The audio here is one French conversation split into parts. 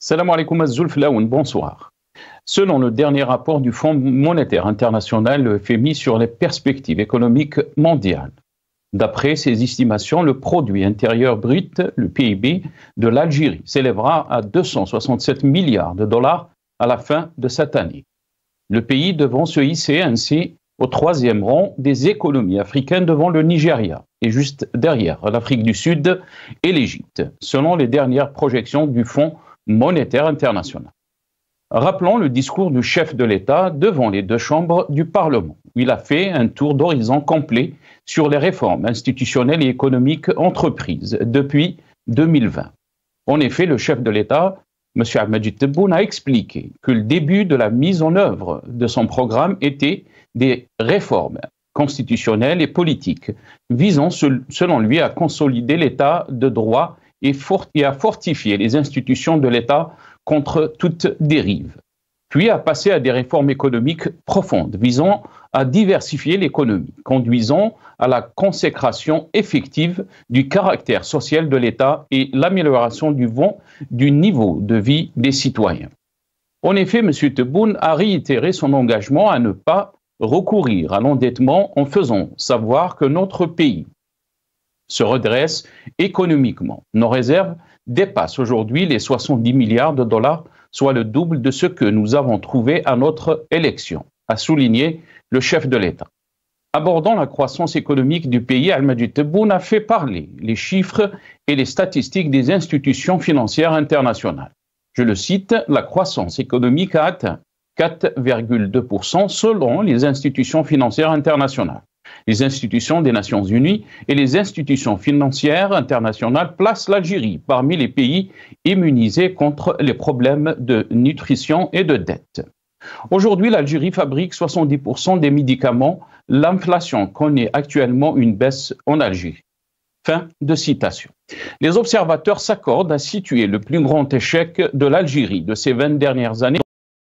Salam alaikum az-Zulflaoun, bonsoir. Selon le dernier rapport du Fonds monétaire international, le FMI, sur les perspectives économiques mondiales, d'après ses estimations, le produit intérieur brut, le PIB, de l'Algérie s'élèvera à 267 milliards de dollars à la fin de cette année. Le pays devant se hisser ainsi au troisième rang des économies africaines devant le Nigeria et juste derrière l'Afrique du Sud et l'Égypte, selon les dernières projections du Fonds monétaire international. Rappelons le discours du chef de l'État devant les deux chambres du Parlement, où il a fait un tour d'horizon complet sur les réformes institutionnelles et économiques entreprises depuis 2020. En effet, le chef de l'État, M. Al-Majid Tebboune, a expliqué que le début de la mise en œuvre de son programme était des réformes constitutionnelles et politiques, visant, selon lui, à consolider l'État de droit et à fortifier les institutions de l'État contre toute dérive, puis à passer à des réformes économiques profondes visant à diversifier l'économie, conduisant à la consécration effective du caractère social de l'État et l'amélioration du niveau de vie des citoyens. En effet, M. Tebboune a réitéré son engagement à ne pas recourir à l'endettement en faisant savoir que notre pays se redresse économiquement. Nos réserves dépassent aujourd'hui les 70 milliards de dollars, soit le double de ce que nous avons trouvé à notre élection, a souligné le chef de l'État. Abordant la croissance économique du pays, Al-Majid Tebboune a fait parler les chiffres et les statistiques des institutions financières internationales. Je le cite, la croissance économique a atteint 4,2% selon les institutions financières internationales. Les institutions des Nations Unies et les institutions financières internationales placent l'Algérie parmi les pays immunisés contre les problèmes de nutrition et de dette. Aujourd'hui, l'Algérie fabrique 70% des médicaments. L'inflation connaît actuellement une baisse en Algérie. Fin de citation. Les observateurs s'accordent à situer le plus grand échec de l'Algérie de ces 20 dernières années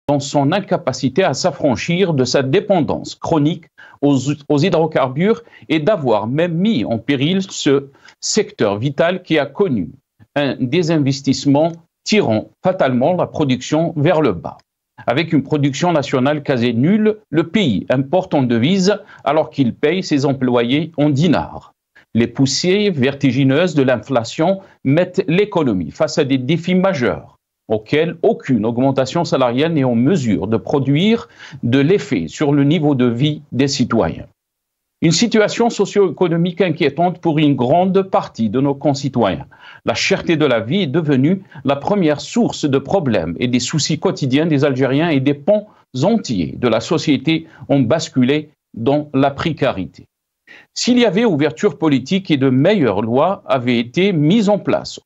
dans son incapacité à s'affranchir de sa dépendance chronique aux hydrocarbures et d'avoir même mis en péril ce secteur vital qui a connu un désinvestissement tirant fatalement la production vers le bas. Avec une production nationale quasi nulle, le pays importe en devises alors qu'il paye ses employés en dinars. Les poussées vertigineuses de l'inflation mettent l'économie face à des défis majeurs auxquels aucune augmentation salariale n'est en mesure de produire de l'effet sur le niveau de vie des citoyens. Une situation socio-économique inquiétante pour une grande partie de nos concitoyens. La cherté de la vie est devenue la première source de problèmes et des soucis quotidiens des Algériens et des pans entiers de la société ont basculé dans la précarité. S'il y avait ouverture politique et de meilleures lois avaient été mises en place,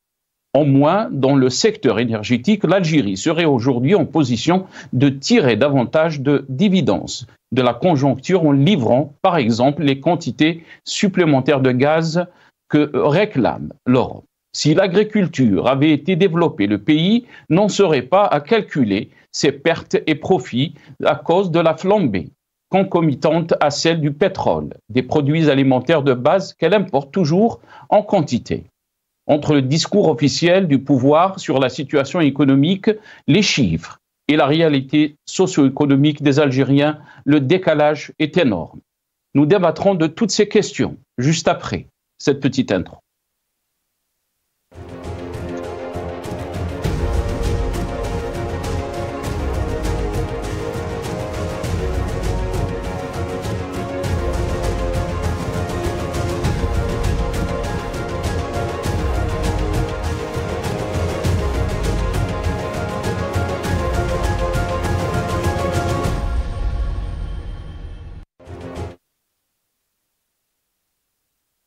au moins dans le secteur énergétique, l'Algérie serait aujourd'hui en position de tirer davantage de dividendes de la conjoncture en livrant, par exemple, les quantités supplémentaires de gaz que réclame l'Europe. Si l'agriculture avait été développée, le pays n'en serait pas à calculer ses pertes et profits à cause de la flambée concomitante à celle du pétrole, des produits alimentaires de base qu'elle importe toujours en quantité. Entre le discours officiel du pouvoir sur la situation économique, les chiffres et la réalité socio-économique des Algériens, le décalage est énorme. Nous débattrons de toutes ces questions juste après cette petite intro.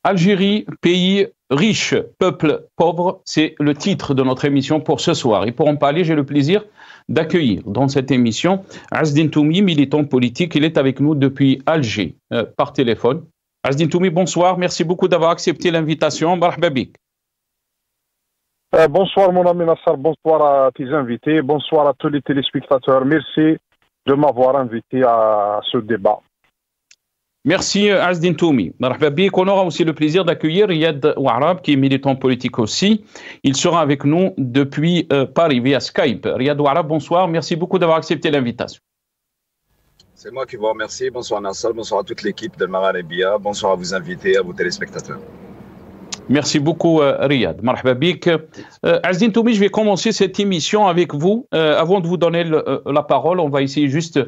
Algérie, pays riche, peuple pauvre, c'est le titre de notre émission pour ce soir. Et pour en parler, j'ai le plaisir d'accueillir dans cette émission Azdine Toumi, militant politique. Il est avec nous depuis Alger par téléphone. Azdine Toumi, bonsoir. Merci beaucoup d'avoir accepté l'invitation. Marhaba bik. Bonsoir mon ami Nassar, bonsoir à tes invités, bonsoir à tous les téléspectateurs. Merci de m'avoir invité à ce débat. Merci Azdin Toumi. On aura aussi le plaisir d'accueillir Riyad Ouarab, qui est militant politique aussi. Il sera avec nous depuis Paris via Skype. Riyad Ouarab, bonsoir. Merci beaucoup d'avoir accepté l'invitation. C'est moi qui vous remercie. Bonsoir Nassal, bonsoir à toute l'équipe de Marhaba. Bonsoir à vos invités, à vos téléspectateurs. Merci beaucoup Riyad. Marhaba bik. Azdin Toumi, je vais commencer cette émission avec vous. Avant de vous donner la parole, on va essayer juste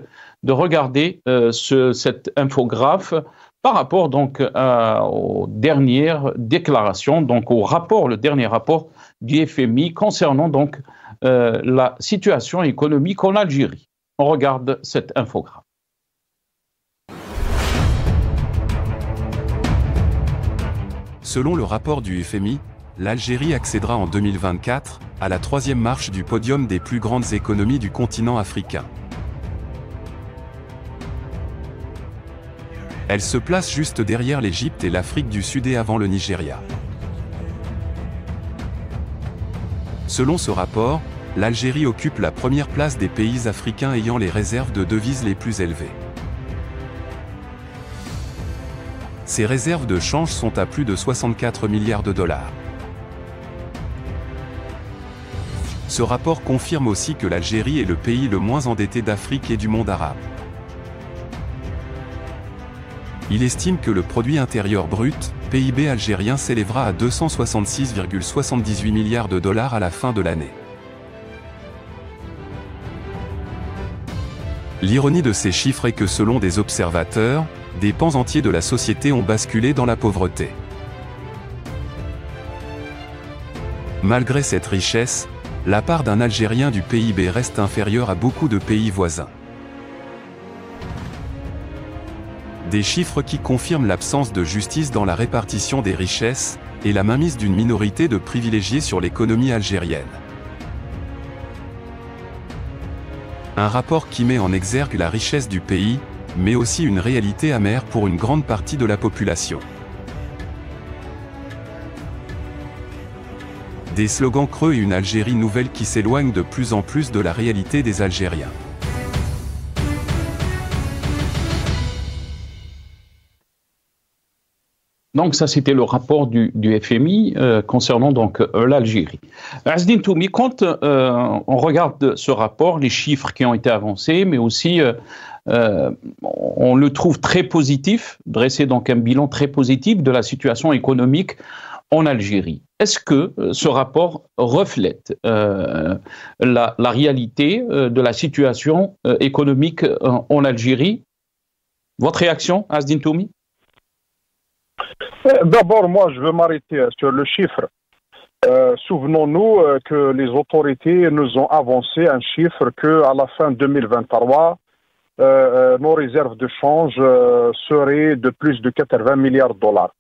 de regarder cette infographe par rapport donc aux dernières déclarations, donc le dernier rapport du FMI concernant donc la situation économique en Algérie. On regarde cette infographe. Selon le rapport du FMI, l'Algérie accédera en 2024 à la 3e marche du podium des plus grandes économies du continent africain. Elle se place juste derrière l'Égypte et l'Afrique du Sud et avant le Nigeria. Selon ce rapport, l'Algérie occupe la première place des pays africains ayant les réserves de devises les plus élevées. Ces réserves de change sont à plus de 64 milliards de dollars. Ce rapport confirme aussi que l'Algérie est le pays le moins endetté d'Afrique et du monde arabe. Il estime que le produit intérieur brut, PIB algérien s'élèvera à 266,78 milliards de dollars à la fin de l'année. L'ironie de ces chiffres est que selon des observateurs, des pans entiers de la société ont basculé dans la pauvreté. Malgré cette richesse, la part d'un Algérien du PIB reste inférieure à beaucoup de pays voisins. Des chiffres qui confirment l'absence de justice dans la répartition des richesses et la mainmise d'une minorité de privilégiés sur l'économie algérienne. Un rapport qui met en exergue la richesse du pays, mais aussi une réalité amère pour une grande partie de la population. Des slogans creux et une Algérie nouvelle qui s'éloigne de plus en plus de la réalité des Algériens. Donc ça, c'était le rapport du FMI concernant donc l'Algérie. Azdin Toumi, quand on regarde ce rapport, les chiffres qui ont été avancés, mais aussi on le trouve très positif, dresser donc un bilan très positif de la situation économique en Algérie. Est-ce que ce rapport reflète la réalité de la situation économique en Algérie? Votre réaction, Azdin Toumi? D'abord, moi, je veux m'arrêter sur le chiffre. Souvenons-nous que les autorités nous ont avancé un chiffre qu'à la fin 2023, nos réserves de change seraient de plus de 80 milliards de dollars.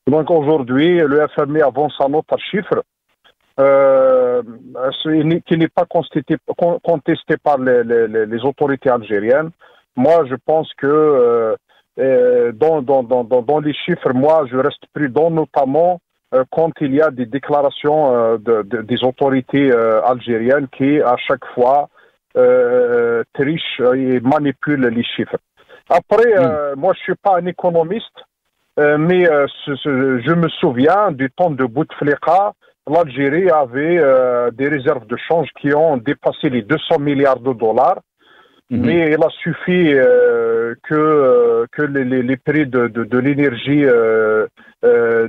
Donc aujourd'hui, le FMI avance un autre chiffre qui n'est pas contesté par les autorités algériennes. Moi, je pense que dans les chiffres, moi, je reste prudent, notamment quand il y a des déclarations des autorités algériennes qui, à chaque fois, trichent et manipulent les chiffres. Après, moi, je ne suis pas un économiste, mais je me souviens du temps de Bouteflika, l'Algérie avait des réserves de change qui ont dépassé les 200 milliards de dollars. Mais il a suffi que les prix de l'énergie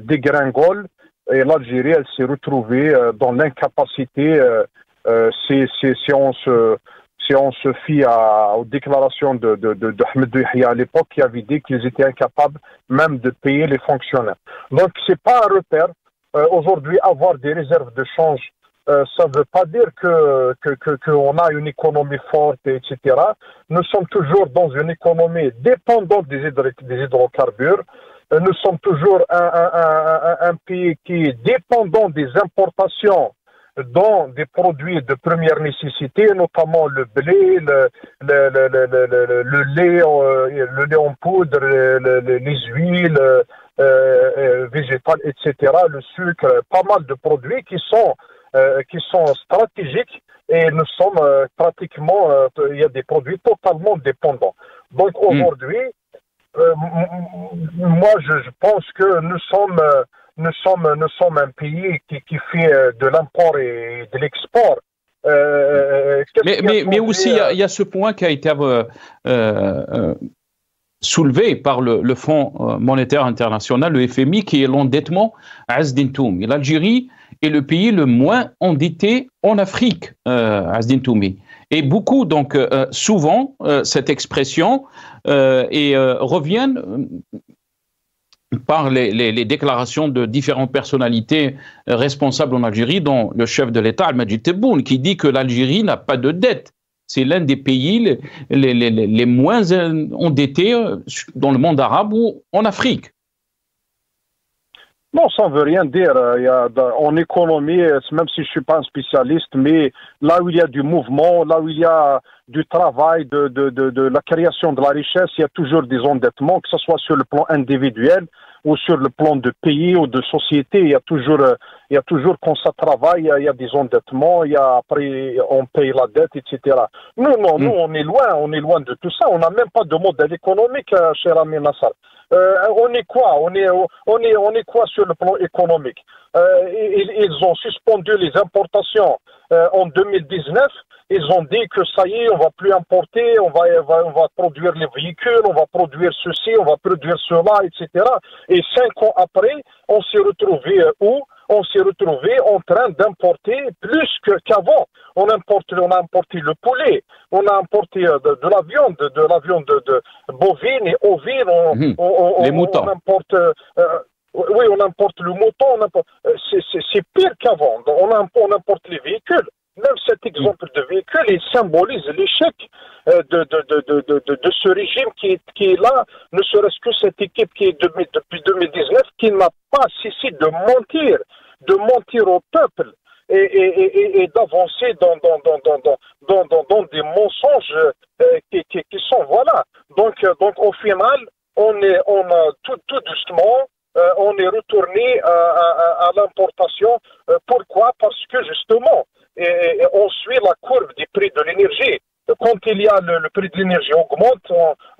dégringolent et l'Algérie, elle s'est retrouvée dans l'incapacité, si on se fie aux déclarations d'Ahmed Yahya à l'époque, qui avait dit qu'ils étaient incapables même de payer les fonctionnaires. Donc, c'est pas un repère. Aujourd'hui, avoir des réserves de change, ça ne veut pas dire qu'on a une économie forte, etc. Nous sommes toujours dans une économie dépendante des hydrocarbures. Nous sommes toujours un pays qui est dépendant des importations dans des produits de première nécessité, notamment le blé, le lait en poudre, les huiles végétales, etc., le sucre, pas mal de produits qui sont stratégiques et nous sommes pratiquement, il y a des produits totalement dépendants. Donc aujourd'hui, moi, je pense que nous sommes un pays qui fait de l'import et de l'export. Mais aussi, il y a ce point qui a été soulevé par le Fonds monétaire international, le FMI, qui est l'endettement à Azdin Toumi. L'Algérie est le pays le moins endetté en Afrique, Azdin Toumi. Et beaucoup, donc, souvent, cette expression reviennent par les déclarations de différentes personnalités responsables en Algérie, dont le chef de l'État, Al-Majid Tebboune, qui dit que l'Algérie n'a pas de dette. C'est l'un des pays les moins endettés dans le monde arabe ou en Afrique. Non, ça ne veut rien dire. En économie, même si je ne suis pas un spécialiste, mais là où il y a du mouvement, là où il y a du travail, de la création de la richesse, il y a toujours des endettements, que ce soit sur le plan individuel ou sur le plan de pays ou de société. Il y a toujours quand ça travaille, il y a des endettements, après on paye la dette, etc. Nous, on est loin de tout ça. On n'a même pas de modèle économique, cher ami Nassar. On est quoi on est quoi sur le plan économique? Ils ont suspendu les importations en 2019. Ils ont dit que ça y est, on va plus importer, on va produire les véhicules, on va produire ceci, on va produire cela, etc. Et 5 ans après, on s'est retrouvé où? On s'est retrouvé en train d'importer plus qu'avant. On a importé le poulet, on a importé de la viande, de bovine et ovine. Les moutons. On importe, oui, on importe le mouton. C'est pire qu'avant. On importe les véhicules. Même cet exemple de véhicule, il symbolise l'échec de ce régime qui est là, ne serait-ce que cette équipe qui est depuis 2019, qui n'a pas cessé de mentir au peuple et d'avancer dans des mensonges qui sont, voilà. Donc au final, on a tout doucement, on est retourné à l'importation. Pourquoi? Parce que justement, on suit la courbe des prix de l'énergie. Quand il y a le prix de l'énergie augmente,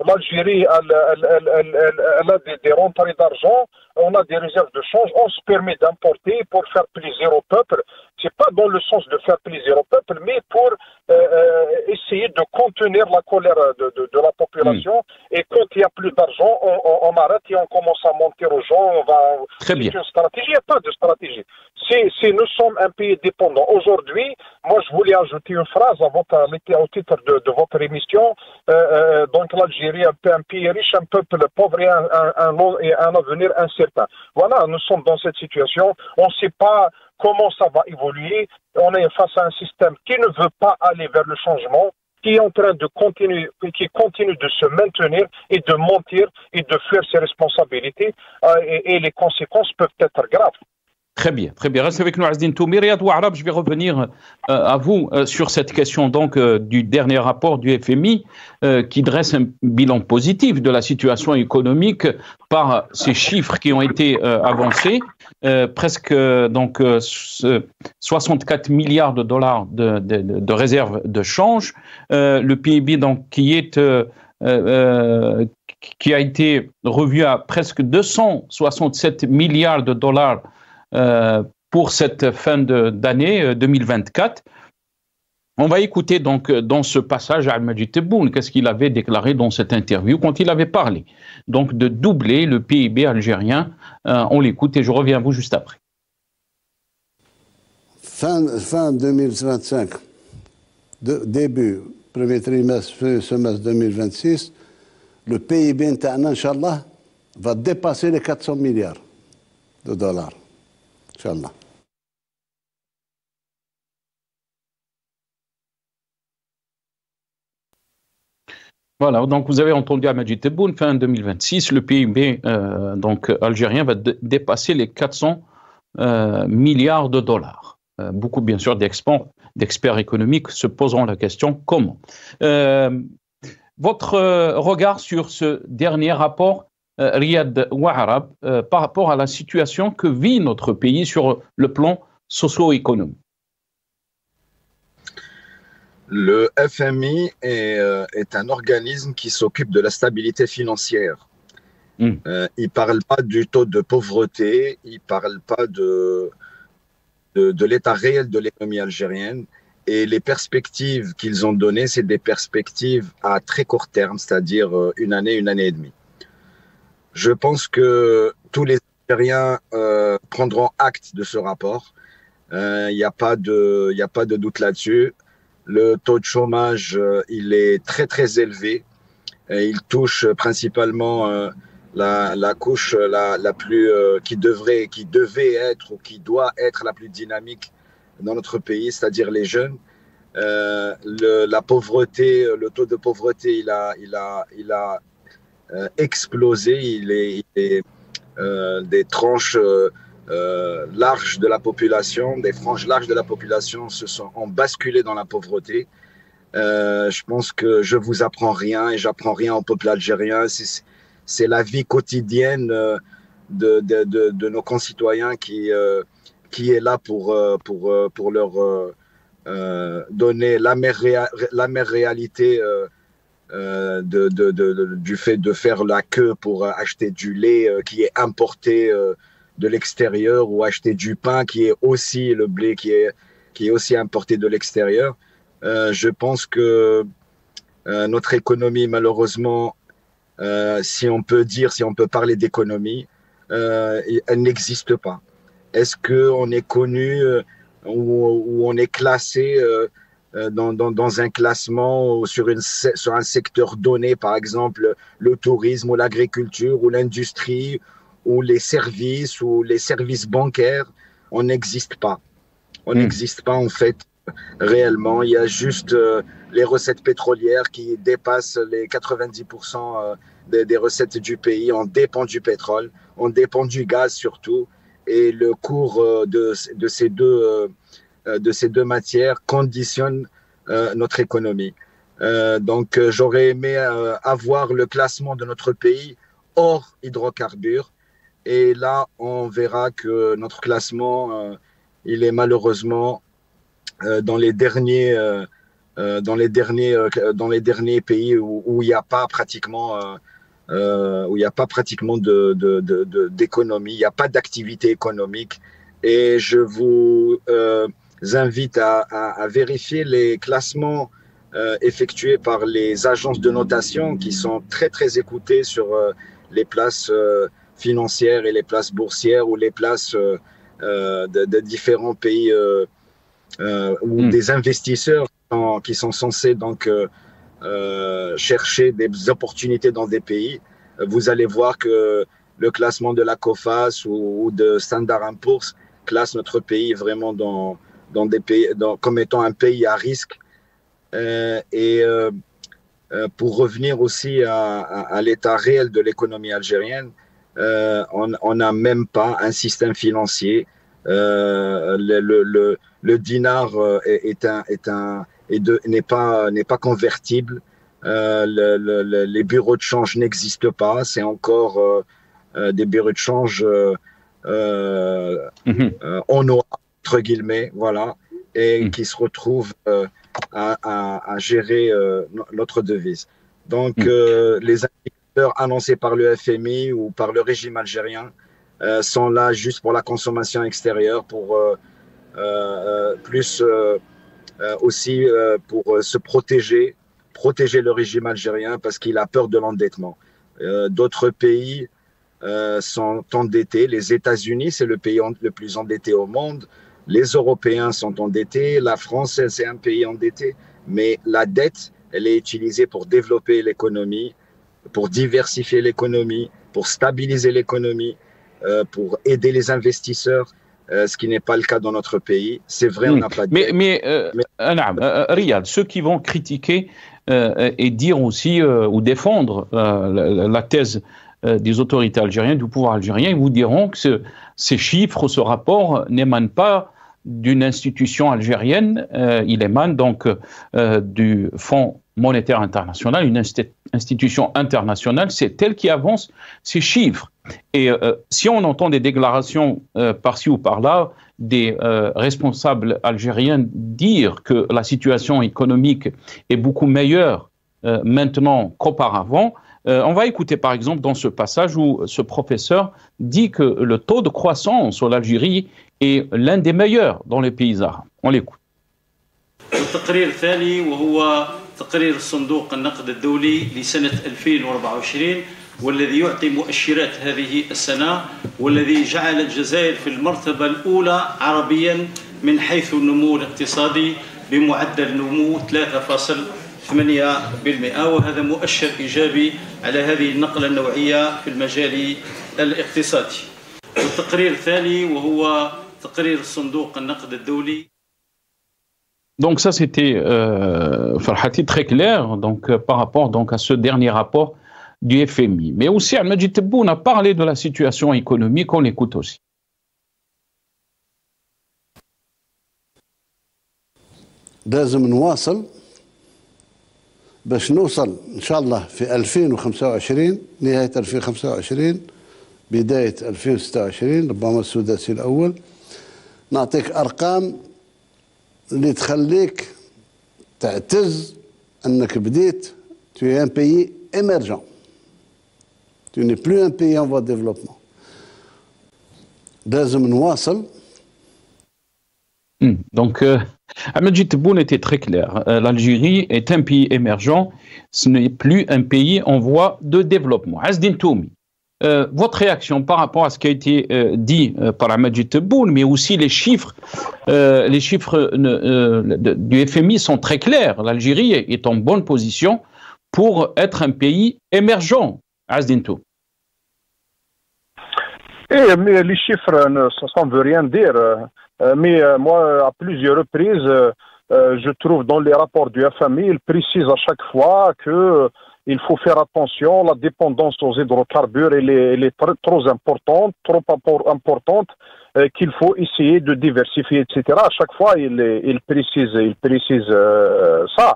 l'Algérie elle a des rentrées d'argent, on a des réserves de change, on se permet d'importer pour faire plaisir au peuple. C'est pas dans le sens de faire plaisir au peuple, mais pour essayer de contenir la colère de la population. Et quand il n'y a plus d'argent, on arrête et on commence à mentir aux gens. Très bien. C'est une stratégie, il n'y a pas de stratégie. Nous sommes un pays dépendant. Aujourd'hui, moi je voulais ajouter une phrase au titre de votre émission. Donc l'Algérie, un pays riche, un peuple pauvre et un avenir incertain. Voilà, nous sommes dans cette situation. On ne sait pas comment ça va évoluer. On est face à un système qui ne veut pas aller vers le changement, qui est en train de continuer, qui continue de se maintenir et de mentir et de fuir ses responsabilités. Et les conséquences peuvent être graves. Très bien, très bien. Reste avec nous, Azdin Toumi. Riyad Ouarab, je vais revenir à vous sur cette question donc du dernier rapport du FMI qui dresse un bilan positif de la situation économique par ces chiffres qui ont été avancés. Presque donc 64 milliards de dollars de réserves de change. Le PIB donc qui a été revu à presque 267 milliards de dollars pour cette fin d'année 2024. On va écouter donc dans ce passage Al-Majid Tebboune, qu'est-ce qu'il avait déclaré dans cette interview quand il avait parlé donc de doubler le PIB algérien. On l'écoute et je reviens à vous juste après. Fin 2025, début, premier trimestre, semestre 2026, le PIB interne, Inch'Allah, va dépasser les 400 milliards de dollars. Inch'Allah. Voilà, donc vous avez entendu Al-Majid Tebboune, fin 2026, le PIB donc algérien va dépasser les 400 milliards de dollars. Beaucoup, bien sûr, d'experts économiques se poseront la question comment. Votre regard sur ce dernier rapport, Riyad Ouarab, par rapport à la situation que vit notre pays sur le plan socio-économique? Le FMI est un organisme qui s'occupe de la stabilité financière Il ne parle pas du taux de pauvreté, il ne parle pas de l'état réel de l'économie algérienne. Et les perspectives qu'ils ont données, c'est des perspectives à très court terme, c'est-à-dire une année et demie. Je pense que tous les Algériens prendront acte de ce rapport. Il n'y a pas de doute là-dessus. Le taux de chômage, il est très très élevé. Et il touche principalement la couche la plus qui devait être ou qui doit être la plus dynamique dans notre pays, c'est-à-dire les jeunes. La pauvreté, le taux de pauvreté, il a explosé. Il est des tranches larges de la population, des franges larges de la population ont basculé dans la pauvreté. Je pense que je vous apprends rien et j'apprends rien au peuple algérien. C'est la vie quotidienne de nos concitoyens qui est là pour leur donner l'amère réalité du fait de faire la queue pour acheter du lait qui est importé de l'extérieur, ou acheter du pain qui est aussi le blé qui est aussi importé de l'extérieur. Je pense que notre économie, malheureusement, si on peut parler d'économie, elle n'existe pas. Est-ce qu'on est connu ou on est classé dans un classement ou sur un secteur donné, par exemple le tourisme ou l'agriculture ou l'industrie ou les services bancaires? On n'existe pas. On n'existe pas en fait réellement. Il y a juste les recettes pétrolières qui dépassent les 90% des recettes du pays. On dépend du pétrole, on dépend du gaz surtout. Et le cours de ces deux matières conditionne notre économie. Donc, j'aurais aimé avoir le classement de notre pays hors hydrocarbures. Et là, on verra que notre classement, il est malheureusement dans les derniers pays où il n'y a pas pratiquement d'économie, il n'y a pas d'activité économique. Et je vous invite à vérifier les classements effectués par les agences de notation qui sont très très écoutées sur les places financières et les places boursières ou les places de différents pays où des investisseurs qui sont censés donc chercher des opportunités dans des pays. Vous allez voir que le classement de la COFAS ou de Standard & Poor's classe notre pays vraiment dans des pays, comme étant un pays à risque. Pour revenir aussi à l'état réel de l'économie algérienne, on n'a même pas un système financier. Le dinar n'est pas convertible. Les bureaux de change n'existent pas. C'est encore des bureaux de change en noir, entre guillemets, voilà, et qui se retrouvent à gérer notre devise. Donc, les indicateurs annoncés par le FMI ou par le régime algérien sont là juste pour la consommation extérieure, pour aussi pour se protéger le régime algérien parce qu'il a peur de l'endettement. D'autres pays sont endettés. Les États-Unis, c'est le pays le plus endetté au monde. Les Européens sont endettés. La France, c'est un pays endetté. Mais la dette, elle est utilisée pour développer l'économie, pour diversifier l'économie, pour stabiliser l'économie, pour aider les investisseurs, ce qui n'est pas le cas dans notre pays. C'est vrai, on n'a pas de dette. Mais Riyad, ceux qui vont critiquer et dire aussi ou défendre la thèse des autorités algériennes, du pouvoir algérien, ils vous diront que ces chiffres, ce rapport n'émane pas d'une institution algérienne, il émane donc du Fonds monétaire international, une institution internationale, c'est elle qui avance ces chiffres. Et si on entend des déclarations par-ci ou par-là, des responsables algériens dire que la situation économique est beaucoup meilleure maintenant qu'auparavant, On va écouter par exemple dans ce passage où ce professeur dit que le taux de croissance en Algérie est l'un des meilleurs dans les pays arabes. On l'écoute. التقرير الثاني وهو تقرير صندوق النقد الدولي لسنة 2024 والذي يعطي مؤشرات هذه السنة والذي جعل الجزائر في المرتبة الأولى عربيا من حيث النمو الاقتصادي بمعدل نمو 3.8%، وهذا مؤشر إيجابي على هذه النقلة النوعية في المجال الاقتصادي. التقرير الثاني وهو تقرير صندوق النقد الدولي. Donc ça c'était Farhati très clair par rapport à ce dernier rapport du FMI. Mais aussi Al-Majid Tebboune a parlé de la situation économique, on l'écoute aussi. لازم نواصل باش نوصل ان شاء الله في 2025 نهايه 2025 بدايه 2026 ربما السداسي الاول نعطيك ارقام اللي تخليك تعتز انك بديت tu es un pays émergent. Tu n'es plus un pays en voie de développement. لازم نواصل. Donc Al-Majid Tebboune était très clair. L'Algérie est un pays émergent, ce n'est plus un pays en voie de développement. Azdin Toumi, votre réaction par rapport à ce qui a été dit par Al-Majid Tebboune, mais aussi les chiffres du FMI sont très clairs. L'Algérie est en bonne position pour être un pays émergent. Azdin Toumi. Mais les chiffres, ça ne veut rien dire. Mais moi, à plusieurs reprises, je trouve dans les rapports du FMI, ils précisent à chaque fois qu'il faut faire attention, la dépendance aux hydrocarbures elle est trop importante, qu'il faut essayer de diversifier, etc. À chaque fois, il précise ça.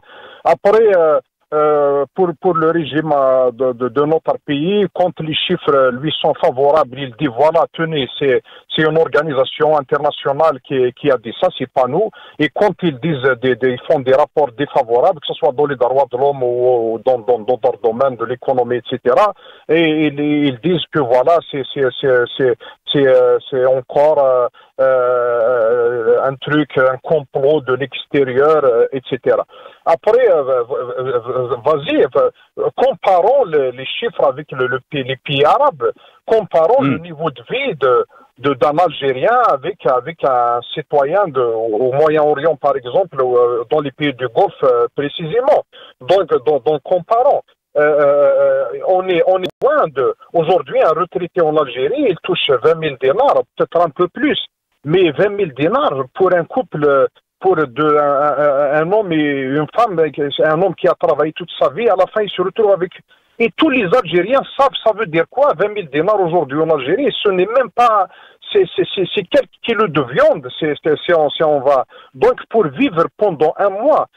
Après, pour le régime de notre pays, quand les chiffres lui sont favorables, il dit voilà, tenez, c'est une organisation internationale qui a dit ça, c'est pas nous. Et quand ils disent, ils font des rapports défavorables, que ce soit dans les droits de l'homme ou dans d'autres domaines de l'économie, etc. Et ils disent que voilà, c'est encore un truc, un complot de l'extérieur, etc. Après, vas-y, comparons les chiffres avec les pays arabes, comparons le niveau de vie d'un Algérien avec un citoyen au Moyen-Orient, par exemple, dans les pays du Golfe précisément. Donc comparons. On est loin aujourd'hui, un retraité en Algérie, il touche 20 000 dinars, peut-être un peu plus, mais 20 000 dinars pour un couple, pour un homme et une femme, un homme qui a travaillé toute sa vie, à la fin il se retrouve avec... Et tous les Algériens savent ça veut dire quoi, 20 000 dinars aujourd'hui en Algérie, ce n'est même pas... C'est quelques kilos de viande, si on va... Donc pour vivre pendant un mois,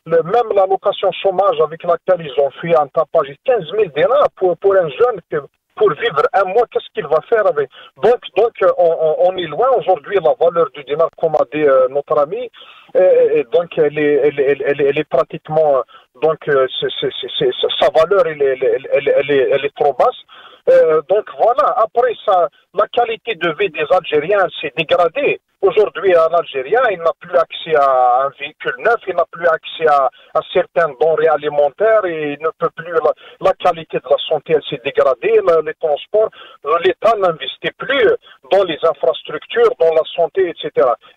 même l'allocation chômage avec laquelle ils ont fait un tapage, 15 000 dinars pour un jeune... Pour vivre un mois, qu'est-ce qu'il va faire avec? Donc on est loin aujourd'hui la valeur du dinar, comme a dit notre ami, et donc elle est pratiquement, donc sa valeur elle est trop basse. Donc voilà, après ça, la qualité de vie des Algériens s'est dégradée. Aujourd'hui, un Algérien, il n'a plus accès à un véhicule neuf, il n'a plus accès à certains denrées alimentaires, et il ne peut plus, la qualité de la santé, elle s'est dégradée, les transports, l'État n'investit plus dans les infrastructures, dans la santé, etc.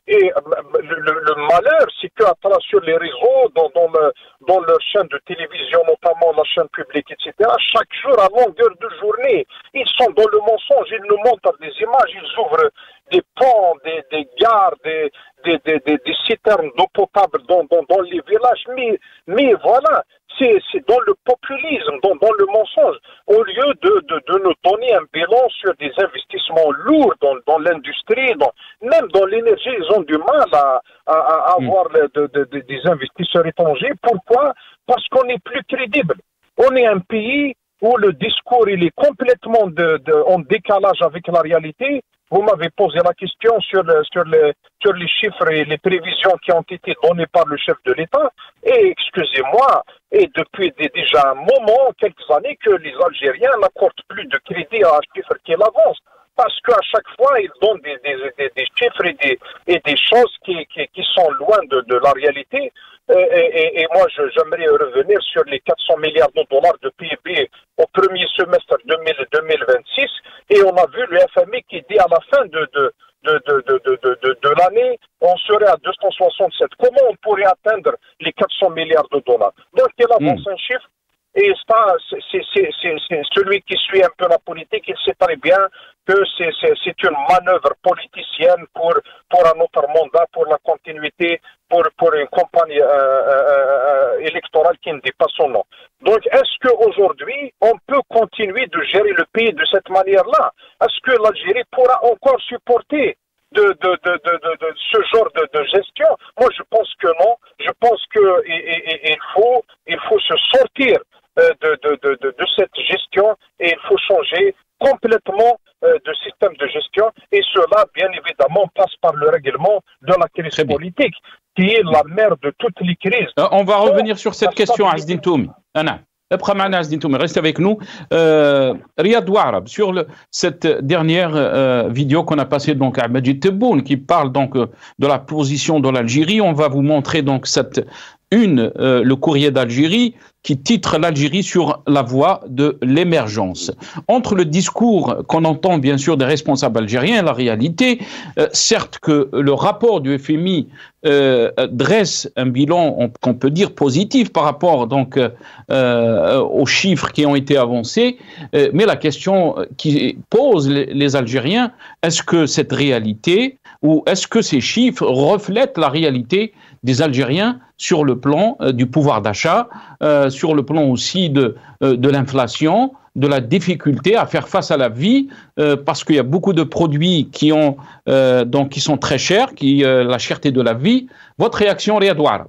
Et le malheur, c'est qu'à travers sur les réseaux, dans leur chaîne de télévision, notamment la chaîne publique, etc., chaque jour, à longueur de journée, ils sont dans le mensonge, ils nous montrent des images, ils ouvrent des ponts, des gares, des citernes d'eau potable dans les villages, mais voilà, c'est dans le populisme, dans le mensonge, au lieu de nous donner un bilan sur des investissements lourds dans l'industrie, même dans l'énergie, ils ont du mal à avoir des investisseurs étrangers. Pourquoi? Parce qu'on n'est plus crédible. On est un pays où le discours il est complètement en décalage avec la réalité. vous m'avez posé la question sur les chiffres et les prévisions qui ont été données par le chef de l'État. Et excusez-moi, et depuis déjà un moment, quelques années, que les Algériens n'accordent plus de crédit à un chiffre qu'il avance. Parce qu'à chaque fois, ils donnent des chiffres et des choses qui sont loin de la réalité. Et moi, j'aimerais revenir sur les 400 milliards de dollars de PIB au premier semestre 2026. Et on a vu le FMI qui dit à la fin de l'année, on serait à 267. Comment on pourrait atteindre les 400 milliards de dollars? Donc, il avance un chiffre. Et ça, c'est celui qui suit un peu la politique, il sait très bien que c'est une manœuvre politicienne pour un autre mandat, pour la continuité, pour une campagne électorale qui ne dit pas son nom. Donc, est-ce qu'aujourd'hui, on peut continuer de gérer le pays de cette manière-là? Est-ce que l'Algérie pourra encore supporter de ce genre de gestion? Moi, je pense que non. Je pense qu'il faut se sortir de cette gestion et il faut changer complètement de système de gestion, et cela, bien évidemment, passe par le règlement de la crise politique, qui est la mère de toutes les crises. On va revenir sur cette question, Azdine Toumi. Restez avec nous. Riyad Ouarab, sur cette dernière vidéo qu'on a passée donc à Majid Tebboune, qui parle donc de la position de l'Algérie, on va vous montrer donc le courrier d'Algérie qui titre l'Algérie sur la voie de l'émergence. Entre le discours qu'on entend bien sûr des responsables algériens et la réalité, certes que le rapport du FMI dresse un bilan qu'on peut dire positif par rapport donc aux chiffres qui ont été avancés, mais la question qui pose les Algériens, est-ce que cette réalité ou est-ce que ces chiffres reflètent la réalité des Algériens sur le plan du pouvoir d'achat, sur le plan aussi de l'inflation, de la difficulté à faire face à la vie, parce qu'il y a beaucoup de produits qui sont très chers, la cherté de la vie. Votre réaction, Riyad Ouarab?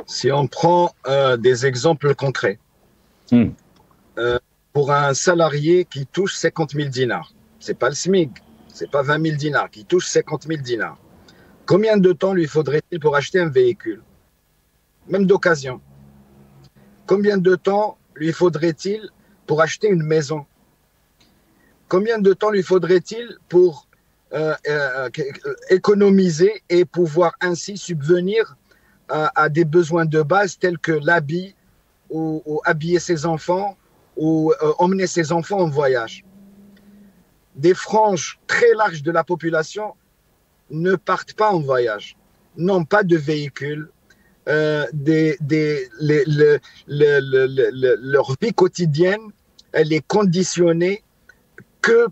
Si on prend des exemples concrets, pour un salarié qui touche 50 000 dinars, c'est pas le SMIC, c'est pas 20 000 dinars, qui touche 50 000 dinars, combien de temps lui faudrait-il pour acheter un véhicule, même d'occasion? Combien de temps lui faudrait-il pour acheter une maison? Combien de temps lui faudrait-il pour économiser et pouvoir ainsi subvenir à des besoins de base tels que l'habit ou habiller ses enfants ou emmener ses enfants en voyage? Des franges très larges de la population ne partent pas en voyage, n'ont pas de véhicule, leur vie quotidienne, elle est conditionnée que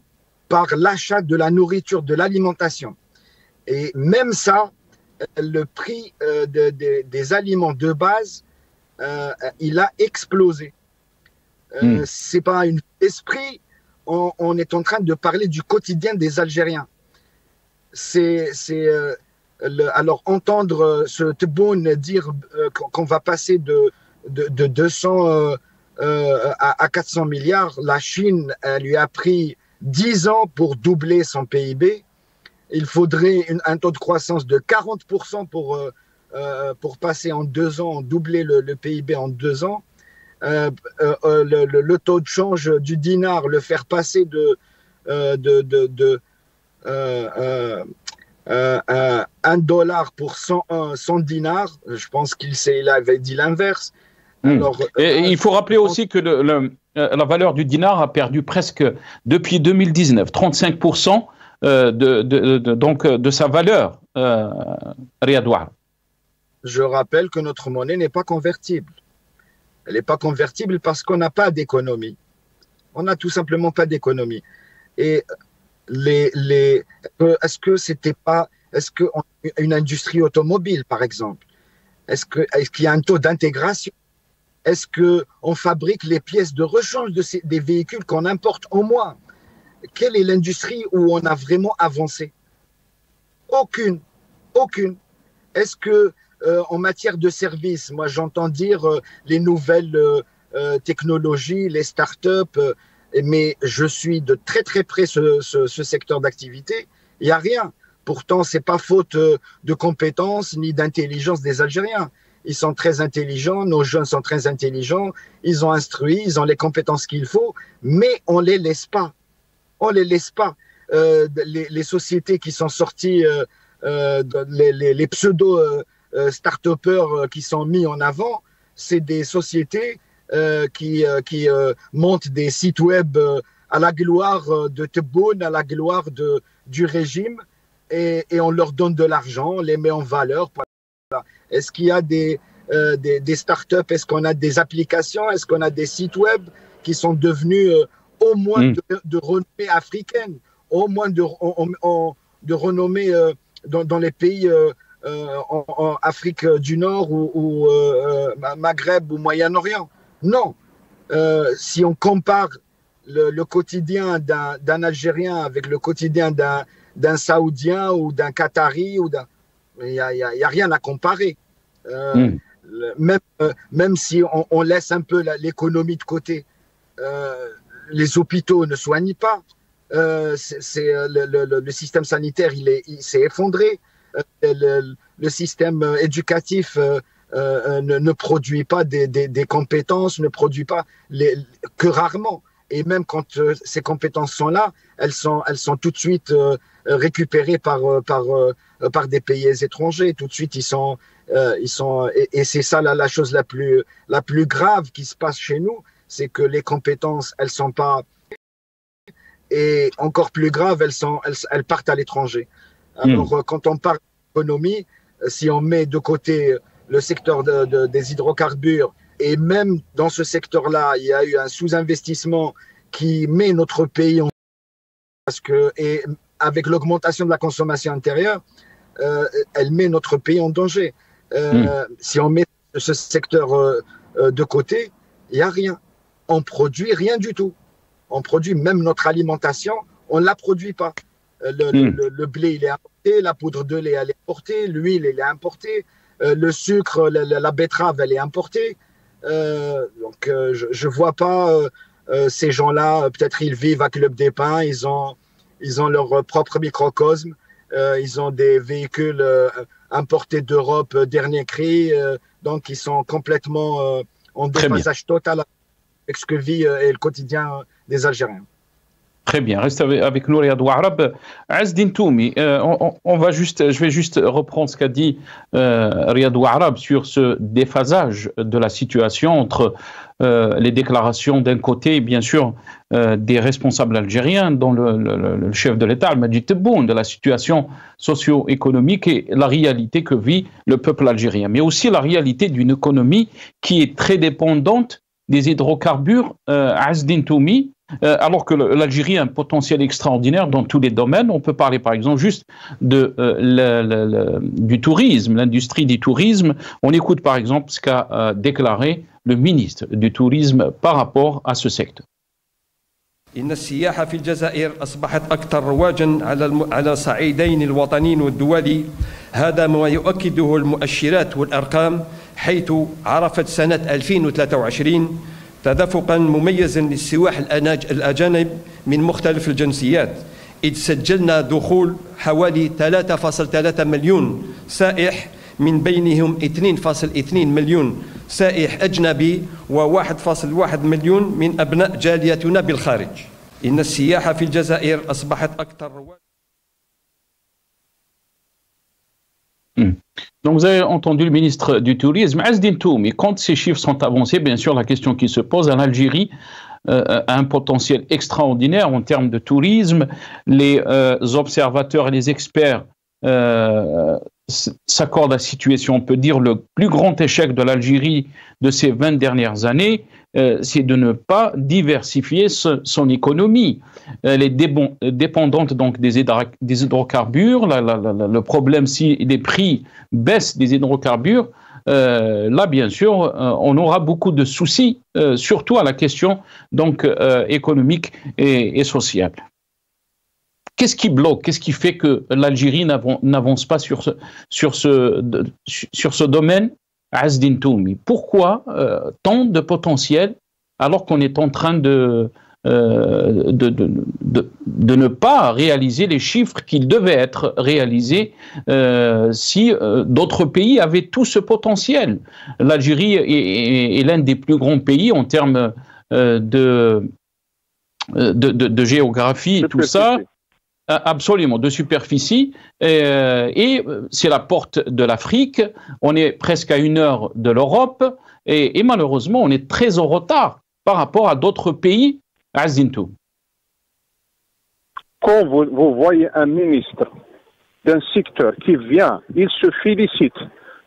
par l'achat de la nourriture, de l'alimentation. Et même ça, le prix des aliments de base, il a explosé. C'est pas un esprit, on est en train de parler du quotidien des Algériens. Alors entendre ce Tebboune dire qu'on va passer de 200 à 400 milliards, la Chine lui a pris 10 ans pour doubler son PIB. Il faudrait un taux de croissance de 40% pour passer en 2 ans, doubler le PIB en 2 ans. Le taux de change du dinar, le faire passer de 1 dollar pour 100 dinars, je pense qu'il avait dit l'inverse. Il faut rappeler aussi que la valeur du dinar a perdu presque depuis 2019, 35% de sa valeur, Riyad Ouarab. Je rappelle que notre monnaie n'est pas convertible. Elle n'est pas convertible parce qu'on n'a pas d'économie. On n'a tout simplement pas d'économie. Et est-ce qu'une industrie automobile, par exemple, est-ce qu'il y a un taux d'intégration? Est-ce qu'on fabrique les pièces de rechange des véhicules qu'on importe au moins? Quelle est l'industrie où on a vraiment avancé? Aucune. Est-ce que en matière de services, moi j'entends dire les nouvelles technologies, les startups, mais je suis de très très près ce secteur d'activité. Il n'y a rien. Pourtant, c'est pas faute de compétences ni d'intelligence des Algériens. Ils sont très intelligents, nos jeunes sont très intelligents, ils ont instruit, ils ont les compétences qu'il faut, mais on les laisse pas. On les laisse pas. Les sociétés qui sont sorties, les pseudo start-upers qui sont mis en avant, c'est des sociétés qui montent des sites web à la gloire de Tebboune, à la gloire du régime, et on leur donne de l'argent, on les met en valeur. Est-ce qu'il y a des startups? Est-ce qu'on a des applications? Est-ce qu'on a des sites web qui sont devenus au moins de renommée africaine, au moins de renommée dans les pays en Afrique du Nord ou Maghreb ou Moyen-Orient? Non. Si on compare le quotidien d'un Algérien avec le quotidien d'un Saoudien ou d'un Qatari, il n'y a rien à comparer. Même si on laisse un peu l'économie de côté, les hôpitaux ne soignent pas. Le système sanitaire il s'est effondré. Le système éducatif ne produit pas des compétences, ne produit pas que rarement. Et même quand ces compétences sont là, elles sont tout de suite récupérées par des pays étrangers. Tout de suite, et c'est ça la chose la plus grave qui se passe chez nous, c'est que les compétences, elles sont pas, et encore plus grave, elles partent à l'étranger. Alors, quand on parle d'économie, si on met de côté le secteur des hydrocarbures, et même dans ce secteur-là, il y a eu un sous-investissement qui met notre pays en et avec l'augmentation de la consommation intérieure, elle met notre pays en danger. Si on met ce secteur de côté, il n'y a rien. On produit rien du tout. On produit même notre alimentation, on ne la produit pas. Le blé, il est importé, la poudre de lait, elle est importée, l'huile, elle est importée, le sucre, la betterave, elle est importée. Donc, je ne vois pas ces gens-là, peut-être ils vivent à Club des Pins, ils ont leur propre microcosme, ils ont des véhicules importés d'Europe dernier cri, donc ils sont complètement en déphasage total avec ce que vit et le quotidien des Algériens. Très bien, reste avec nous Riyad Ouarab. Azdine Toumi, je vais juste reprendre ce qu'a dit Riyad Ouarab sur ce déphasage de la situation entre les déclarations d'un côté et bien sûr des responsables algériens, dont le chef de l'État, Majid Tebboune, de la situation socio-économique et la réalité que vit le peuple algérien, mais aussi la réalité d'une économie qui est très dépendante des hydrocarbures, Azdine Toumi, alors que l'Algérie a un potentiel extraordinaire dans tous les domaines. On peut parler par exemple juste du tourisme, l'industrie du tourisme. On écoute par exemple ce qu'a déclaré le ministre du Tourisme par rapport à ce secteur. إن السياحة في الجزائر أصبحت أكثر رواجاً على صعيدين الوطني والدولي. هذا ما يؤكده المؤشرات والأرقام، حيث عرفت سنة 2023 تدفقاً مميزاً للسواح الأجانب من مختلف الجنسيات، إذ سجلنا دخول حوالي 3.3 مليون سائح، من بينهم 2.2 مليون سائح أجنبي و1.1 مليون من أبناء جاليتنا بالخارج. إن السياحة في الجزائر أصبحت أكثر رواج. Donc vous avez entendu le ministre du Tourisme, Azdine Toumi. Quand ces chiffres sont avancés, bien sûr, la question qui se pose, en Algérie a un potentiel extraordinaire en termes de tourisme. Les observateurs et les experts s'accordent à la situation. On peut dire le plus grand échec de l'Algérie de ces 20 dernières années, c'est de ne pas diversifier son économie. Elle est dépendante donc des hydrocarbures. Le problème, si les prix baissent des hydrocarbures, là, bien sûr, on aura beaucoup de soucis, surtout à la question donc, économique et sociale. Qu'est-ce qui bloque? Qu'est-ce qui fait que l'Algérie n'avance pas sur ce domaine, Azdine Toumi? Pourquoi tant de potentiel alors qu'on est en train de ne pas réaliser les chiffres qu'ils devaient être réalisés si d'autres pays avaient tout ce potentiel. L'Algérie est l'un des plus grands pays en termes de géographie et tout ça. Absolument, de superficie. Et c'est la porte de l'Afrique. On est presque à 1 heure de l'Europe. Et malheureusement, on est très en retard par rapport à d'autres pays. Azdintou. Quand vous voyez un ministre d'un secteur qui vient, il se félicite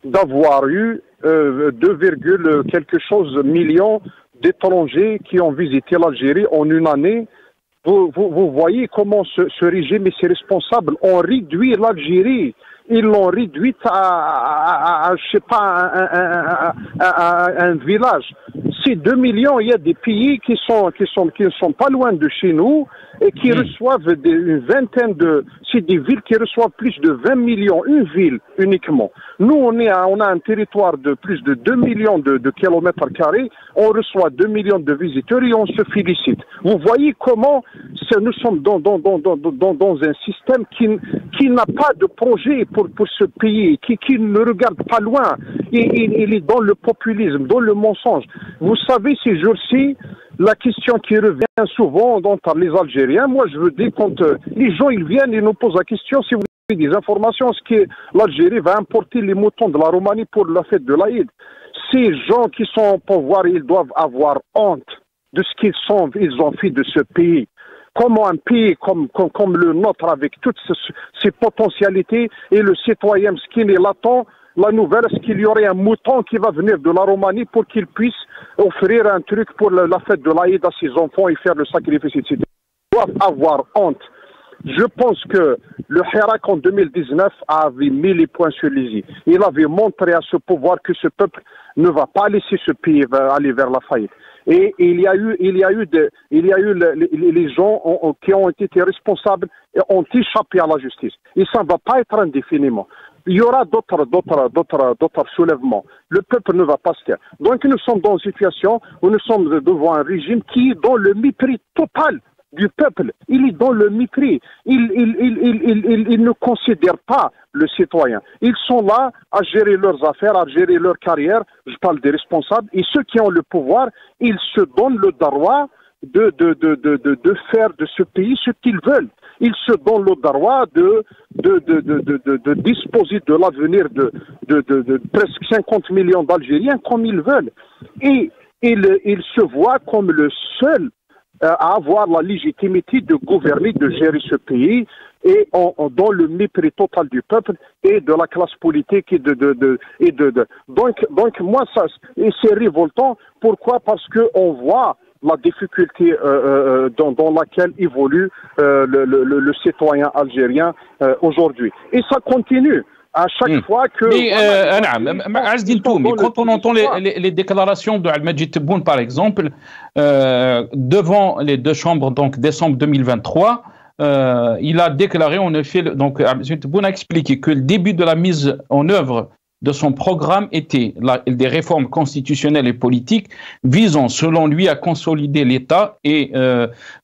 d'avoir eu 2, quelque chose millions d'étrangers qui ont visité l'Algérie en une année. Vous voyez comment ce régime et ses responsables ont réduit l'Algérie. Ils l'ont réduite à je sais pas, un village. Ces 2 millions, il y a des pays qui ne sont pas loin de chez nous et qui reçoivent une vingtaine c'est des villes qui reçoivent plus de 20 millions, une ville uniquement. Nous, on a un territoire de plus de 2 millions de kilomètres carrés, on reçoit 2 millions de visiteurs et on se félicite. Vous voyez comment nous sommes dans un système qui n'a pas de projet pour ce pays, qui ne regarde pas loin. Il est dans le populisme, dans le mensonge. Vous savez, ces jours-ci, la question qui revient souvent par les Algériens, moi je veux dire, quand les gens ils viennent et nous posent la question, si vous avez des informations, est-ce que l'Algérie va importer les moutons de la Roumanie pour la fête de l'Aïd? Ces gens qui sont au pouvoir, ils doivent avoir honte de ce ils ont fait de ce pays. Comment un pays comme le nôtre, avec toutes ses potentialités, et le citoyen ce est latent, la nouvelle, est-ce qu'il y aurait un mouton qui va venir de la Roumanie pour qu'il puisse offrir un truc pour la fête de l'Aïd à ses enfants et faire le sacrifice, etc. Ils doivent avoir honte. Je pense que le Hirak en 2019 avait mis les points sur les i. Il avait montré à ce pouvoir que ce peuple ne va pas laisser ce pays aller vers la faillite. Et il y a eu les gens qui ont été responsables et ont échappé à la justice. Et ça ne va pas être indéfiniment. Il y aura d'autres soulèvements. Le peuple ne va pas se taire. Donc nous sommes dans une situation où nous sommes devant un régime qui est dans le mépris total du peuple. Il est dans le mépris. Il ne considère pas le citoyen. Ils sont là à gérer leurs affaires, à gérer leur carrière. Je parle des responsables. Et ceux qui ont le pouvoir, ils se donnent le droit de faire de ce pays ce qu'ils veulent. Ils se donnent le droit de disposer de l'avenir de presque 50 millions d'Algériens comme ils veulent. Et ils se voient comme le seul à avoir la légitimité de gouverner, de gérer ce pays, et dans le mépris total du peuple et de la classe politique donc moi c'est révoltant. Pourquoi? Parce que on voit la difficulté dans laquelle évolue le citoyen algérien aujourd'hui, et ça continue. À chaque fois que... Mais quand on entend les déclarations de Al-Majid Tebboune, par exemple, devant les deux chambres, donc décembre 2023, il a déclaré, en effet, donc Al-Majid Tebboune a expliqué que le début de la mise en œuvre de son programme était des réformes constitutionnelles et politiques visant, selon lui, à consolider l'État et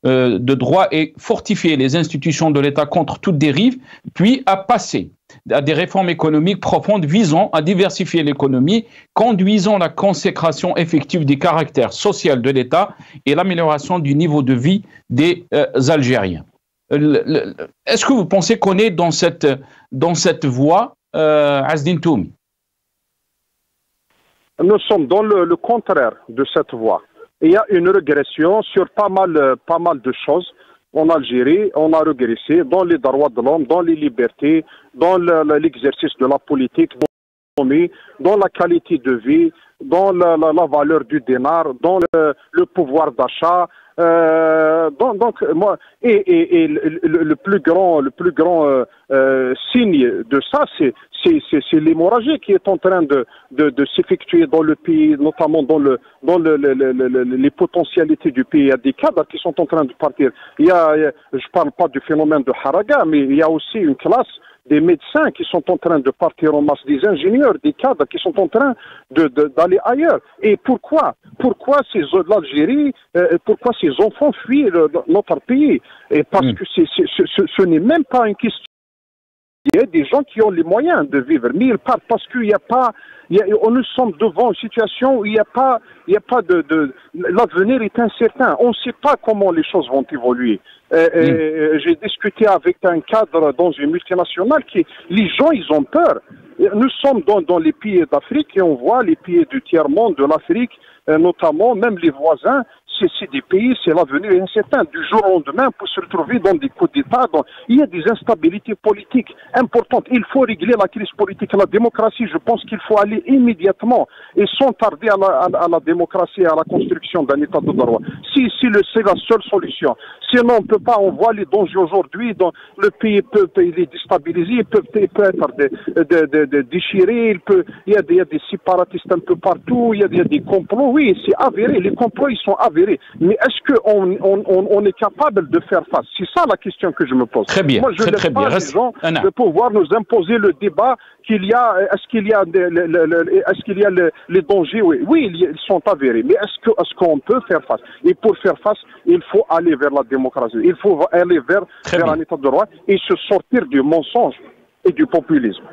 de droit et fortifier les institutions de l'État contre toute dérive, puis à passer à des réformes économiques profondes visant à diversifier l'économie, conduisant la consécration effective des caractères sociaux de l'État et l'amélioration du niveau de vie des Algériens. Est-ce que vous pensez qu'on est dans cette voie, Azdin-Toumi? Nous sommes dans le contraire de cette voie. Il y a une régression sur pas mal de choses. En Algérie, on a régressé dans les droits de l'homme, dans les libertés, dans l'exercice de la politique, dans la qualité de vie, dans la valeur du dinar, dans le pouvoir d'achat. Donc moi, et le plus grand signe de ça, c'est l'hémorragie qui est en train de s'effectuer dans le pays, notamment dans les potentialités du pays. Il y a des cadres qui sont en train de partir. Je parle pas du phénomène de Haraga, mais il y a aussi une classe des médecins qui sont en train de partir en masse, des ingénieurs, des cadres qui sont en train d'aller ailleurs. Et pourquoi l'Algérie, pourquoi ces enfants fuient notre pays? Et parce que ce n'est même pas une question. Il y a des gens qui ont les moyens de vivre, mais ils partent parce qu'il n'y a pas. Nous sommes devant une situation où il n'y a pas l'avenir est incertain. On ne sait pas comment les choses vont évoluer. J'ai discuté avec un cadre dans une multinationale les gens, ils ont peur. Nous sommes dans les pays d'Afrique et on voit les pays du tiers-monde, de l'Afrique, notamment, même les voisins. C'est des pays, c'est l'avenir incertain. Du jour au lendemain, pour se retrouver dans des coups d'État, il y a des instabilités politiques importantes. Il faut régler la crise politique. La démocratie, je pense qu'il faut aller immédiatement et sans tarder à la démocratie et à la construction d'un État de droit. C'est la seule solution. Sinon, on ne peut pas, on voit les dangers aujourd'hui. Le pays il est déstabilisé, il peut être déchiré, il y a des séparatistes un peu partout, il y a des complots. Oui, c'est avéré. Les complots, ils sont avérés. Mais est-ce qu'on est capable de faire face? C'est ça la question que je me pose. Très bien. Moi, je ne laisse pas les gens de pouvoir nous imposer le débat est-ce qu'il y a les dangers? Oui, ils sont avérés. Mais est-ce qu'on peut faire face? Et pour faire face, il faut aller vers la démocratie. Il faut aller vers un État de droit et se sortir du mensonge et du populisme.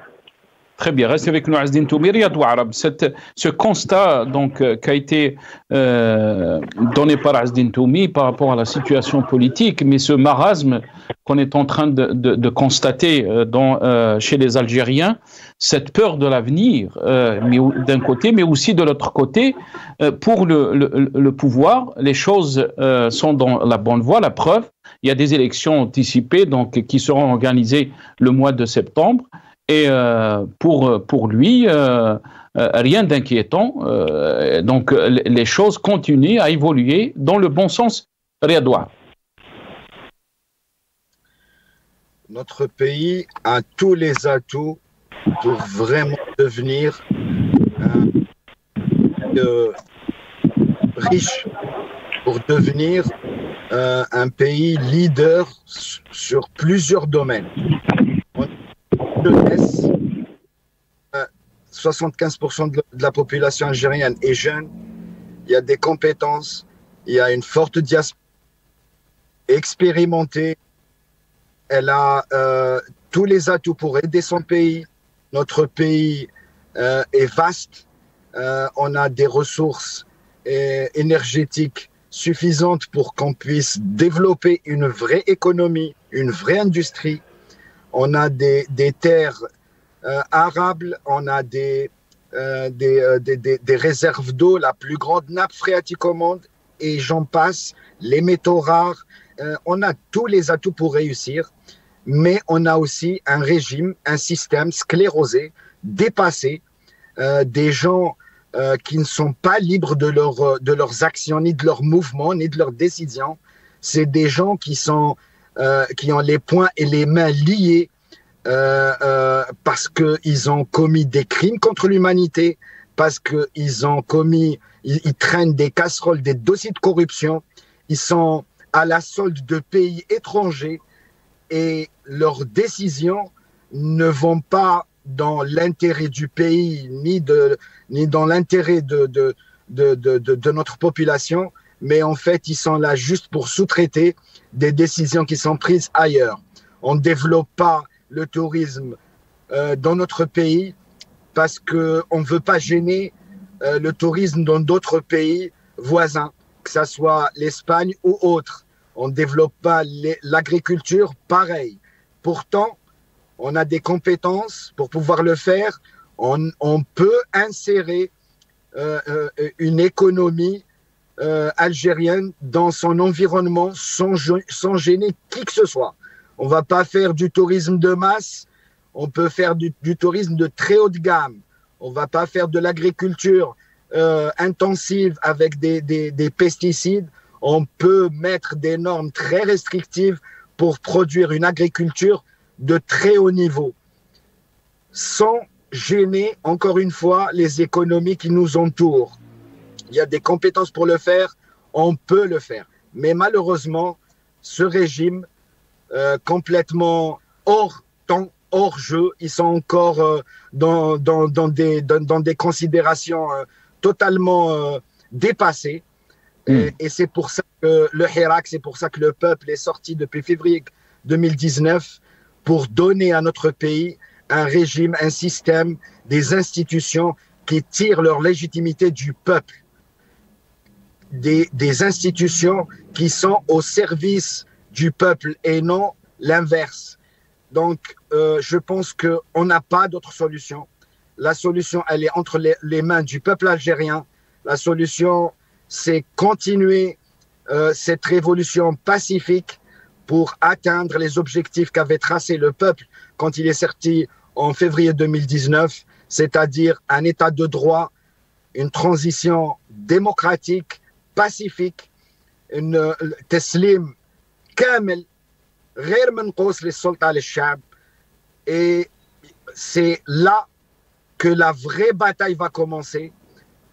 Très bien, restez avec nous, Azzdine Toumiri. Ce constat donc, qui a été donné par Azzdine Toumi par rapport à la situation politique, mais ce marasme qu'on est en train de constater chez les Algériens, cette peur de l'avenir, d'un côté, mais aussi de l'autre côté, pour le pouvoir, les choses sont dans la bonne voie. La preuve, il y a des élections anticipées qui seront organisées le mois de septembre. Et pour lui, rien d'inquiétant. Donc les choses continuent à évoluer dans le bon sens. Riadoua. Notre pays a tous les atouts pour vraiment devenir riche, pour devenir un pays leader sur plusieurs domaines. 75% de la population algérienne est jeune, il y a des compétences, il y a une forte diaspora expérimentée, elle a tous les atouts pour aider son pays. Notre pays est vaste, on a des ressources énergétiques suffisantes pour qu'on puisse développer une vraie économie, une vraie industrie. On a des terres arables, on a des réserves d'eau, la plus grande nappe phréatique au monde, et j'en passe, les métaux rares. On a tous les atouts pour réussir, mais on a aussi un régime, un système sclérosé, dépassé, des gens qui ne sont pas libres de leurs actions, ni de leurs mouvements, ni de leurs décisions. C'est des gens qui ont les poings et les mains liés parce qu'ils ont commis des crimes contre l'humanité, parce qu'ils ils traînent des casseroles, des dossiers de corruption, ils sont à la solde de pays étrangers et leurs décisions ne vont pas dans l'intérêt du pays ni dans l'intérêt de notre population, mais en fait ils sont là juste pour sous-traiter des décisions qui sont prises ailleurs. On ne développe pas le tourisme dans notre pays parce qu'on ne veut pas gêner le tourisme dans d'autres pays voisins, que ce soit l'Espagne ou autre. On ne développe pas l'agriculture pareil. Pourtant, on a des compétences pour pouvoir le faire. On peut insérer une économie algérienne dans son environnement sans gêner qui que ce soit. On ne va pas faire du tourisme de masse, on peut faire du tourisme de très haut de gamme. On ne va pas faire de l'agriculture intensive avec des pesticides. On peut mettre des normes très restrictives pour produire une agriculture de très haut niveau, sans gêner, encore une fois, les économies qui nous entourent. Il y a des compétences pour le faire, on peut le faire. Mais malheureusement, ce régime complètement hors temps hors jeu, ils sont encore dans des considérations totalement dépassées. Et c'est pour ça que le Hirak, c'est pour ça que le peuple est sorti depuis février 2019 pour donner à notre pays un régime, un système, des institutions qui tirent leur légitimité du peuple. Des institutions qui sont au service du peuple et non l'inverse. Donc, je pense qu'on n'a pas d'autre solution. La solution, elle est entre les mains du peuple algérien. La solution, c'est continuer cette révolution pacifique pour atteindre les objectifs qu'avait tracé le peuple quand il est sorti en février 2019, c'est-à-dire un état de droit, une transition démocratique, pacifique, une teslim kamel, غير منقوص للسلطة للشعب. Et c'est là que la vraie bataille va commencer,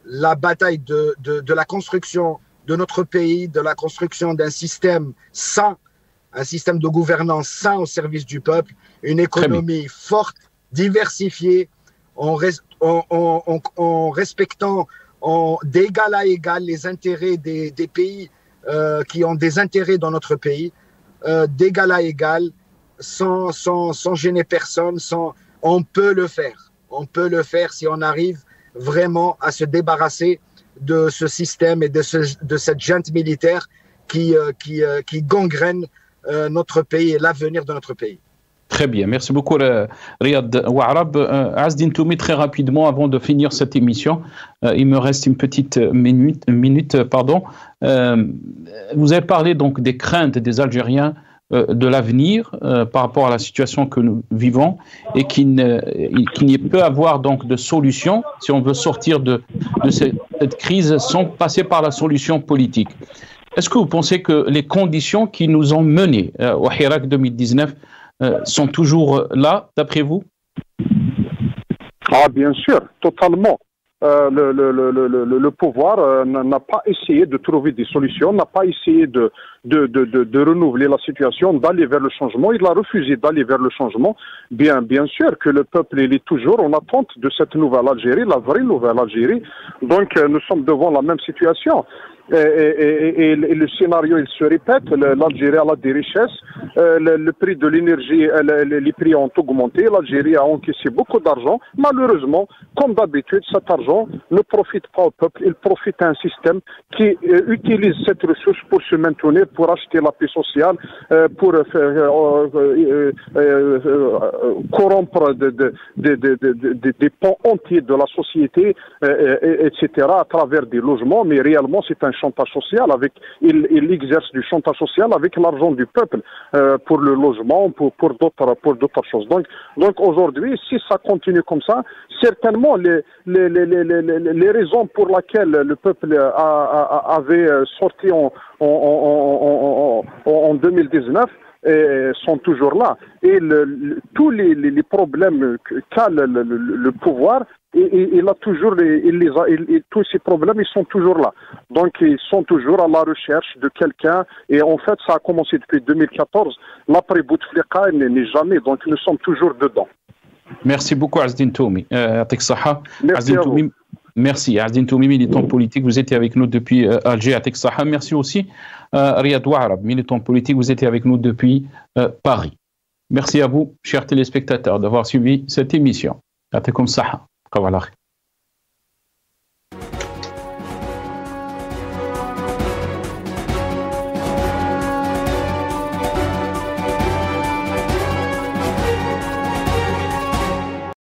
la bataille de la construction de notre pays, de la construction d'un système sain, un système de gouvernance sain au service du peuple, une économie forte, diversifiée, en respectant d'égal à égal les intérêts des pays qui ont des intérêts dans notre pays, d'égal à égal, sans gêner personne. On peut le faire. On peut le faire si on arrive vraiment à se débarrasser de ce système et de cette junte militaire qui gangrène notre pays et l'avenir de notre pays. Très bien, merci beaucoup Riyad Ouarab. Azdine Toumi, très rapidement avant de finir cette émission, il me reste une petite minute. Vous avez parlé donc des craintes des Algériens de l'avenir par rapport à la situation que nous vivons et qu'il n'y peut avoir donc de solution si on veut sortir de cette crise sans passer par la solution politique. Est-ce que vous pensez que les conditions qui nous ont menés au Hirak 2019 sont toujours là, d'après vous? Ah, bien sûr, totalement. Le pouvoir n'a pas essayé de trouver des solutions, n'a pas essayé de renouveler la situation, d'aller vers le changement. Il a refusé d'aller vers le changement. Bien sûr que le peuple il est toujours en attente de cette nouvelle Algérie, la vraie nouvelle Algérie. Donc nous sommes devant la même situation. Et le scénario, il se répète. L'Algérie a des richesses, le prix de l'énergie, les prix ont augmenté. L'Algérie a encaissé beaucoup d'argent. Malheureusement, comme d'habitude, cet argent ne profite pas au peuple. Il profite à un système qui utilise cette ressource pour se maintenir, pour acheter la paix sociale, pour corrompre des pans entiers de la société, etc., à travers des logements. Mais réellement, c'est un chantage social. Il exerce du chantage social avec l'argent du peuple pour le logement, pour d'autres choses. Donc aujourd'hui, si ça continue comme ça, certainement les raisons pour lesquelles le peuple avait sorti en 2019 sont toujours là. Et tous les problèmes qu'a le pouvoir, il a toujours tous ces problèmes, ils sont toujours là. Donc ils sont toujours à la recherche de quelqu'un. Et en fait, ça a commencé depuis 2014. L'après Bouteflika n'est jamais. Donc nous sommes toujours dedans. Merci beaucoup, Azdine Toumi. Merci à vous. Merci, Azdine Toumi, militant politique. Vous étiez avec nous depuis Alger, à Texaha. Merci aussi, Riyad Ouarab, militant politique. Vous étiez avec nous depuis Paris. Merci à vous, chers téléspectateurs, d'avoir suivi cette émission. Yatikum Saha.